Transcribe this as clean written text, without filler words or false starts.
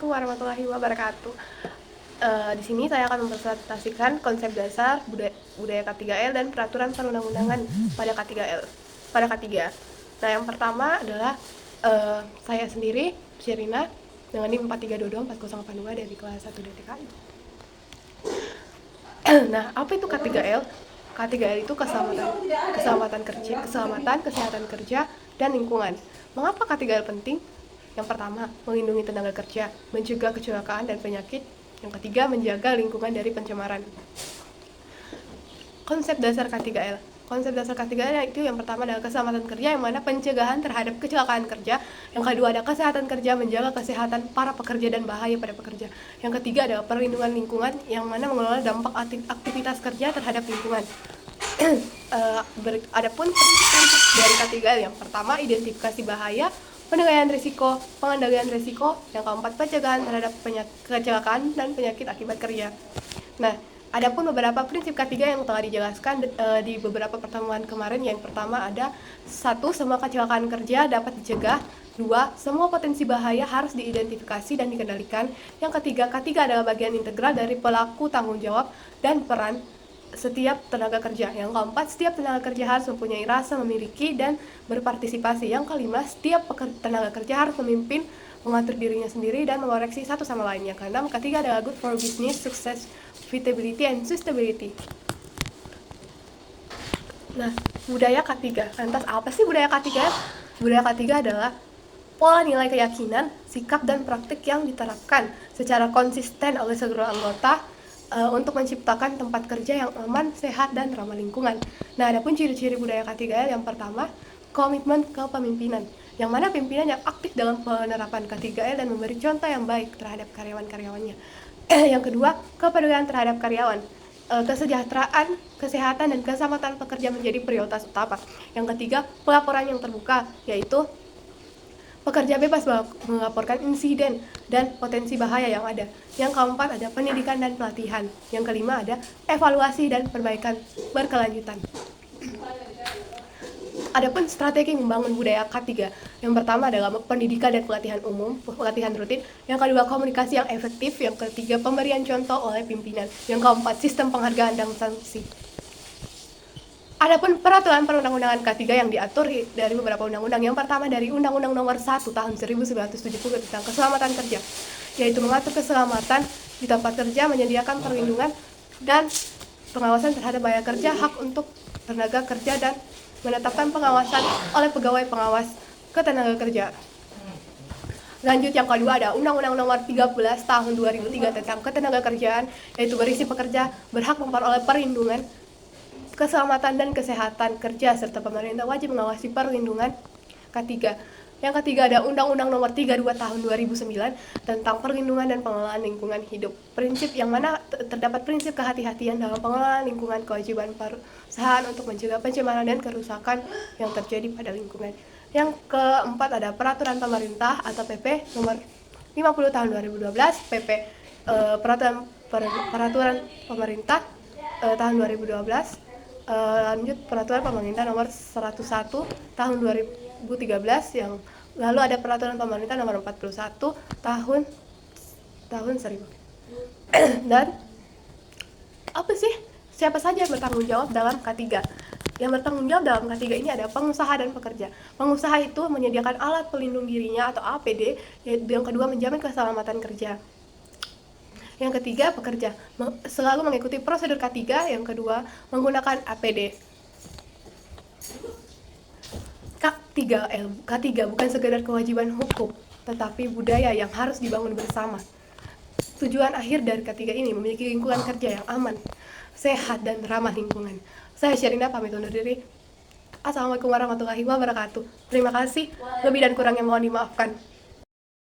Assalamualaikum warahmatullahi wabarakatuh. Di sini saya akan mempresentasikan konsep dasar budaya K3L dan peraturan perundang-undangan pada K3L. Pada K3. Nah, yang pertama adalah saya sendiri, Sherina, dengan NIM 43224082 dari kelas 1 DTKI. Nah, apa itu K3L? K3L itu keselamatan kerja, keselamatan, kesehatan kerja, dan lingkungan. Mengapa K3L penting? Yang pertama, melindungi tenaga kerja, mencegah kecelakaan dan penyakit. Yang ketiga, menjaga lingkungan dari pencemaran. Konsep dasar K3L. Konsep dasar K3L itu yang pertama adalah keselamatan kerja, yang mana pencegahan terhadap kecelakaan kerja. Yang kedua ada kesehatan kerja, menjaga kesehatan para pekerja dan bahaya pada pekerja. Yang ketiga adalah perlindungan lingkungan, yang mana mengelola dampak aktivitas kerja terhadap lingkungan. Adapun prinsip dari K3L, yang pertama identifikasi bahaya, pengendalian risiko, yang keempat pencegahan terhadap kecelakaan dan penyakit akibat kerja. Nah, adapun beberapa prinsip K3 yang telah dijelaskan di beberapa pertemuan kemarin. Yang pertama ada 1. Semua kecelakaan kerja dapat dicegah. 2. Semua potensi bahaya harus diidentifikasi dan dikendalikan. Yang ketiga, K3 adalah bagian integral dari pelaku tanggung jawab dan peran setiap tenaga kerja. Yang keempat, setiap tenaga kerja harus mempunyai rasa memiliki dan berpartisipasi. Yang kelima, setiap tenaga kerja harus memimpin, mengatur dirinya sendiri dan mengoreksi satu sama lain. Yang keenam, ketiga adalah good for business, success, profitability, and sustainability. Nah, budaya K3. Lantas apa sih budaya K3? Budaya K3 adalah pola nilai keyakinan, sikap, dan praktik yang diterapkan secara konsisten oleh seluruh anggota untuk menciptakan tempat kerja yang aman, sehat, dan ramah lingkungan. Nah, adapun ciri-ciri budaya K3L, yang pertama, komitmen kepemimpinan, yang mana pimpinan yang aktif dalam penerapan K3L dan memberi contoh yang baik terhadap karyawan-karyawannya. Yang kedua, kepedulian terhadap karyawan. Kesejahteraan, kesehatan, dan keselamatan pekerja menjadi prioritas utama. Yang ketiga, pelaporan yang terbuka, yaitu pekerja bebas melaporkan insiden dan potensi bahaya yang ada. Yang keempat ada pendidikan dan pelatihan. Yang kelima ada evaluasi dan perbaikan berkelanjutan. Adapun strategi membangun budaya K3. Yang pertama adalah pendidikan dan pelatihan umum, pelatihan rutin. Yang kedua, komunikasi yang efektif. Yang ketiga, pemberian contoh oleh pimpinan. Yang keempat, sistem penghargaan dan sanksi. Adapun peraturan perundang-undangan K3 yang diatur dari beberapa undang-undang. Yang pertama dari Undang-Undang Nomor 1 Tahun 1970 tentang keselamatan kerja, yaitu mengatur keselamatan di tempat kerja, menyediakan perlindungan dan pengawasan terhadap bahaya kerja, hak untuk tenaga kerja, dan menetapkan pengawasan oleh pegawai pengawas ketenaga kerja. Lanjut, yang kedua ada Undang-Undang Nomor 13 Tahun 2003 tentang ketenaga kerjaan, yaitu berisi pekerja berhak memperoleh perlindungan, keselamatan, dan kesehatan kerja, serta pemerintah wajib mengawasi perlindungan K3. Yang ketiga ada Undang-Undang Nomor 32 Tahun 2009 tentang perlindungan dan pengelolaan lingkungan hidup. Prinsip yang mana terdapat prinsip kehati-hatian dalam pengelolaan lingkungan, kewajiban perusahaan untuk mencegah pencemaran dan kerusakan yang terjadi pada lingkungan. Yang keempat ada Peraturan Pemerintah atau PP Nomor 50 Tahun 2012, PP Peraturan Pemerintah tahun 2012. Lanjut, Peraturan Pemerintah Nomor 101 Tahun 2013, yang lalu ada Peraturan Pemerintah Nomor 41 Tahun 1000. Dan apa sih? Siapa saja yang bertanggung jawab dalam K3? Yang bertanggung jawab dalam K3 ini ada pengusaha dan pekerja. Pengusaha itu menyediakan alat pelindung dirinya atau APD. Yang kedua, menjamin keselamatan kerja. Yang ketiga, pekerja selalu mengikuti prosedur K3. Yang kedua, menggunakan APD. K3 bukan sekedar kewajiban hukum, tetapi budaya yang harus dibangun bersama. Tujuan akhir dari K3 ini memiliki lingkungan kerja yang aman, sehat, dan ramah lingkungan. Saya Sherina pamit undur diri. Assalamualaikum warahmatullahi wabarakatuh. Terima kasih. Lebih dan kurangnya mohon dimaafkan.